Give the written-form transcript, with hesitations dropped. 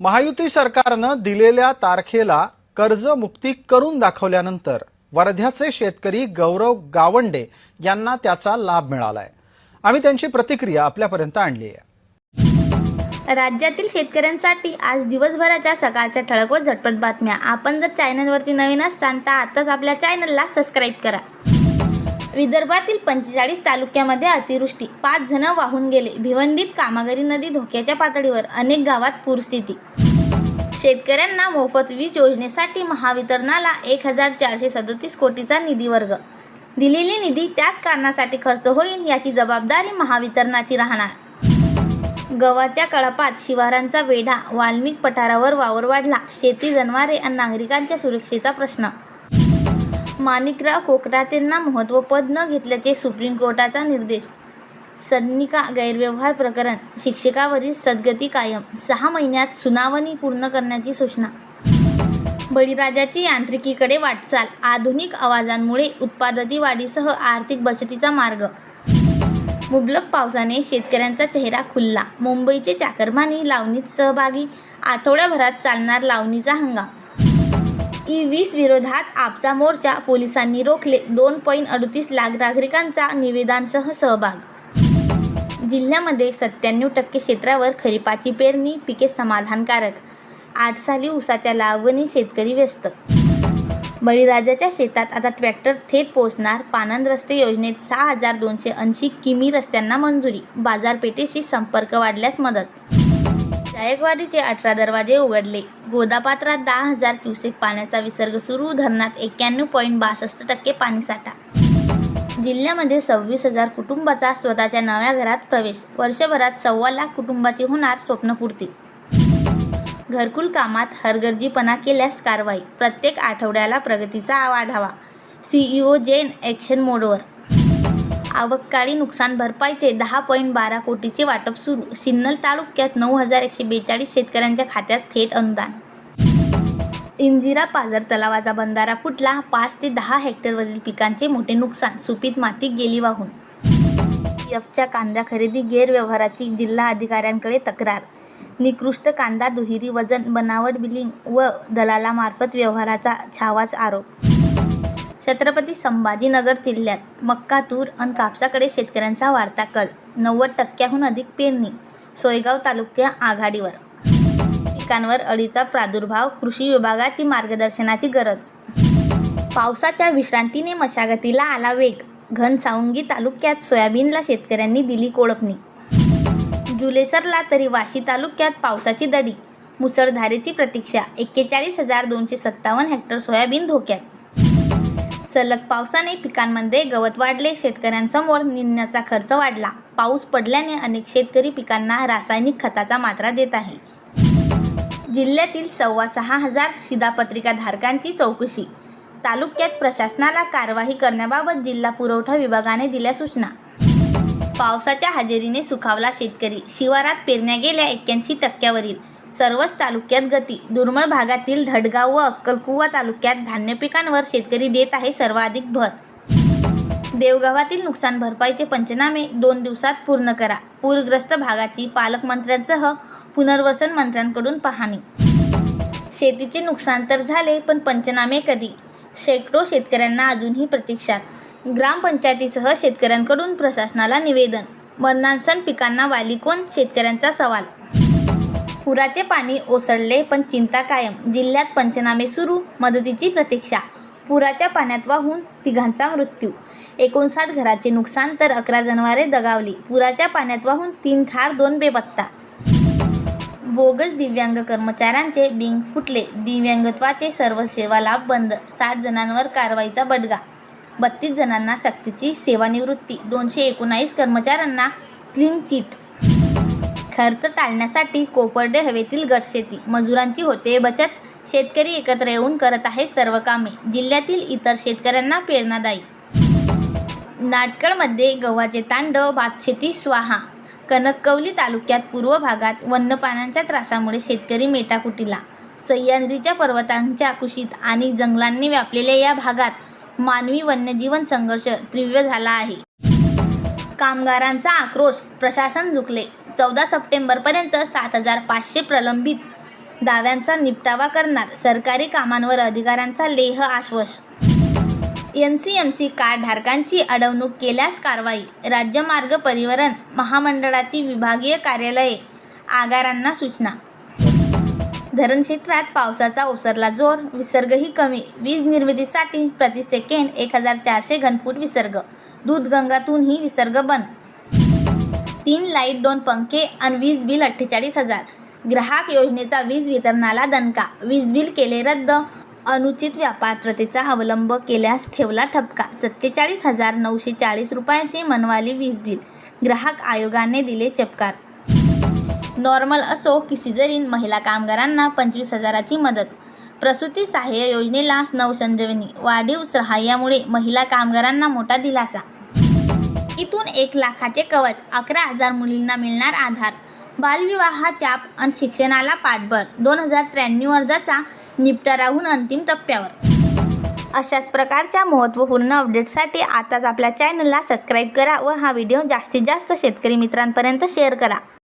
महायुती सरकारनं दिलेल्या तारखेला कर्जमुक्ती करून दाखवल्यानंतर वर्ध्याचे शेतकरी गौरव गावंडे यांना त्याचा लाभ मिळालाय। आम्ही त्यांची प्रतिक्रिया आपल्यापर्यंत आणली आहे। राज्यातील शेतकऱ्यांसाठी आज दिवसभराच्या सकाळच्या ठळक व झटपट बातम्या। आपण जर चॅनलवरती नवीन असाल तर आताच आपल्या चॅनलला सबस्क्राइब करा। विदर्भातील 45 तालुक्यामध्ये अतिवृष्टी, 5 जण वाहून गेले। भिवंडीत कामागरी नदी धोक्याच्या पातळीवर, अनेक गावात पूरस्थिती। शेतकऱ्यांना मोफत वीज योजनेसाठी महावितरणाला 1437 कोटीचा निधी वर्ग। दिलेली निधी त्याच कारणासाठी खर्च होईल याची जबाबदारी महावितरणाची राहणार। गव्हाच्या कळपात शिवारांचा वेढा, वाल्मिक पठारावर वावर वाढला। शेती, जनावरे आणि नागरिकांच्या सुरक्षेचा प्रश्न। माणिकराव कोकरातेंना महत्त्वपद न घेतल्याचे सुप्रीम कोर्टाचा निर्देश। सदनिका गैरव्यवहार प्रकरण, शिक्षकावरील सद्गती कायम, 6 महिन्यात सुनावणी पूर्ण करण्याची सूचना। बळीराजाची यांत्रिकीकडे वाटचाल, आधुनिक आवाजांमुळे उत्पादन वाढीसह आर्थिक बचतीचा मार्ग। मुबलक पावसाने शेतकऱ्यांचा चेहरा खुलला, मुंबईचे चाकरमानी लावणीत सहभागी, आठवड्याभरात चालणार लावणीचा हंगाम। ई-20 विरोधात आपचा मोर्चा, पोलिसांनी रोखले, 2.38 लाख नागरिकांचा निवेदनासह सहभाग। जिल्ह्यामध्ये 97% क्षेत्रावर खरीपाची पेरणी, पिके समाधानकारक। 8 साली ऊसाच्या लागवडीत शेतकरी व्यस्त। बळीराजाच्या शेतात आता ट्रॅक्टर थेट पोहोचणार, पाणंद रस्ते योजनेत 6280 किमी रस्त्यांना मंजुरी, बाजारपेठेशी संपर्क वाढल्यास मदत। जायकवाडीचे 18 दरवाजे उघडले, गोदापात्रात 10,000 क्युसेक पाण्याचा विसर्ग सुरू, धरणात 91.62% पाणीसाठा। जिल्ह्यामध्ये 26,000 कुटुंबाचा स्वतःच्या नव्या घरात प्रवेश, वर्षभरात 1.25 लाख कुटुंबाची होणार स्वप्नपूर्ती। घरकुल कामात हलगर्जीपणा केल्यास कारवाई, प्रत्येक आठवड्याला प्रगतीचा आढावा। CEO जैन ॲक्शन मोडवर। आवककाळी नुकसान भरपाईचे 10.12 कोटीचे वाटप सुरू, सिन्नर तालुक्यात 9,142 शेतकऱ्यांच्या खात्यात थेट अनुदान। इंजिरा पाझर तलावाचा बंधारा फुटला, 5 ते 10 हेक्टरवरील पिकांचे मोठे नुकसान, सुपीक माती गेली वाहून। एफच्या कांदा खरेदी गैरव्यवहाराची जिल्हा अधिकाऱ्यांकडे तक्रार, निकृष्ट कांदा, दुहेरी वजन, बनावट बिलिंग व दलालामार्फत व्यवहाराचा छावाच आरोप। छत्रपती संभाजीनगर जिल्ह्यात मक्का, तूर आणि कापसाकडे शेतकऱ्यांचा वाढता कल, 90% अधिक पेरणी, सोयगाव तालुका आघाडीवर। पिकांवर अळीचा प्रादुर्भाव, कृषी विभागाची मार्गदर्शनाची गरज। पावसाच्या विश्रांतीने मशागतीला आला वेग, घनसावंगी तालुक्यात सोयाबीनला शेतकऱ्यांनी दिली कोळपणी। जुलै सरला तरी वाशी तालुक्यात पावसाची दडी, मुसळधारेची प्रतीक्षा, 41,257 हेक्टर सोयाबीन धोक्यात। सलग पावसाने पिकांमध्ये गवत वाढले, शेतकऱ्यांसमोर निंदण्याचा खर्च वाढला। पाऊस पडल्याने अनेक शेतकरी पिकांना रासायनिक खताचा मात्रा देत आहे। जिल्ह्यातील 6,500 शिधापत्रिकाधारकांची चौकशी, तालुक्यात प्रशासनाला कारवाई करण्याबाबत जिल्हा पुरवठा विभागाने दिल्या सूचना। पावसाच्या हजेरीने सुखावला शेतकरी, शिवारात पेरण्या गेल्या 81%वरील, सर्वच तालुक्यात गती। दुर्मिळ भागातील धडगाव व अक्कलकुवा तालुक्यात धान्य पिकांवर शेतकरी देत आहे सर्वाधिक भर। देवगावातील नुकसान भरपाईचे पंचनामे 2 दिवसात पूर्ण करा, पूरग्रस्त भागाची पालकमंत्र्यांसह पुनर्वसन मंत्र्यांकडून पाहणी। शेतीचे नुकसान तर झाले, पण पंचनामे कधी? शेकडो शेतकऱ्यांना अजूनही प्रतीक्षात। ग्रामपंचायतीसह शेतकऱ्यांकडून प्रशासनाला निवेदन, मरणासन्न पिकांना वाली कोण, शेतकऱ्यांचा सवाल। पुराचे पाणी ओसरले पण चिंता कायम, जिल्ह्यात पंचनामे सुरू, मदतीची प्रतीक्षा। पुराच्या पाण्यात वाहून 3घांचा मृत्यू, 59 घराचे नुकसान तर 11 जनावरे दगावली। पुराच्या पाण्यात वाहून 3 ठार, 2 बेपत्ता। बोगस दिव्यांग कर्मचाऱ्यांचे बिंग फुटले, दिव्यांगत्वाचे सर्व सेवा लाभ बंद, 60 जणांवर कारवाईचा बडगा, 32 जणांना सक्तीची सेवानिवृत्ती, 219 कर्मचाऱ्यांना क्लीन चिट। खर्च टाळण्यासाठी कोपर्डे हवेतील गटशेती, मजुरांची होते बचत, शेतकरी एकत्र येऊन करत आहेत सर्व कामे, जिल्ह्यातील इतर शेतकऱ्यांना प्रेरणादायी। नाटकळमध्ये गव्हाचे तांडव, भातशेती स्वाहा। कणकवली तालुक्यात पूर्व भागात वन्यप्राण्यांच्या त्रासामुळे शेतकरी मेटाकुटीला, सह्याद्रीच्या पर्वतांच्या कुशीत आणि जंगलांनी व्यापलेल्या या भागात मानवी वन्यजीवन संघर्ष तीव्र झाला आहे। कामगारांचा आक्रोश, प्रशासन झुकले, 14 सप्टेंबरपर्यंत 7,500 प्रलंबित दाव्यांचा निपटावा करणार, सरकारी कामांवर अधिकाऱ्यांचा लेह आश्वास. NCMC कार्ड धारकांची अडवणूक केल्यास कारवाई, राज्य मार्ग परिवहन महामंडळाची विभागीय कार्यालये आगारांना सूचना. धरण क्षेत्रात पावसाचा ओसरला जोर, विसर्गही कमी. वीज निर्मितीसाठी प्रति सेकंड 1400 घनफूट विसर्ग. दूधगंगातूनही विसर्ग बंद. 3 लाईट 2 पंखे आणि वीज बिल 48,000. ग्राहक योजनेचा वीज वितरणाला दणका, वीज बिल केले रद्द. अनुचित व्यापार प्रथेचा अवलंब केल्यास ठेवला ठपका. 47,940 रुपयांचे मनमानी वीज बिल, ग्राहक आयोगाने दिले चपकार. नॉर्मल असो की सिझरिन, महिला कामगारांना 25,000ची मदत. प्रसूती सहाय्य योजनेला नवसंजीवनी, वाढीव सहाय्यामुळे महिला कामगारांना मोठा दिलासा. इथून 1 लाखाचे कवच, 11,000 मुलींना मिळणार आधार. बालविवाह चाप आणि शिक्षणाला पाठबळ, 2093 अर्जाचा निपटाराहून अंतिम टप्प्यावर. अशाच प्रकारच्या महत्त्वपूर्ण अपडेट्ससाठी आताच आपल्या चॅनलला सबस्क्राईब करा व हा व्हिडिओ जास्तीत जास्त शेतकरी मित्रांपर्यंत शेअर करा.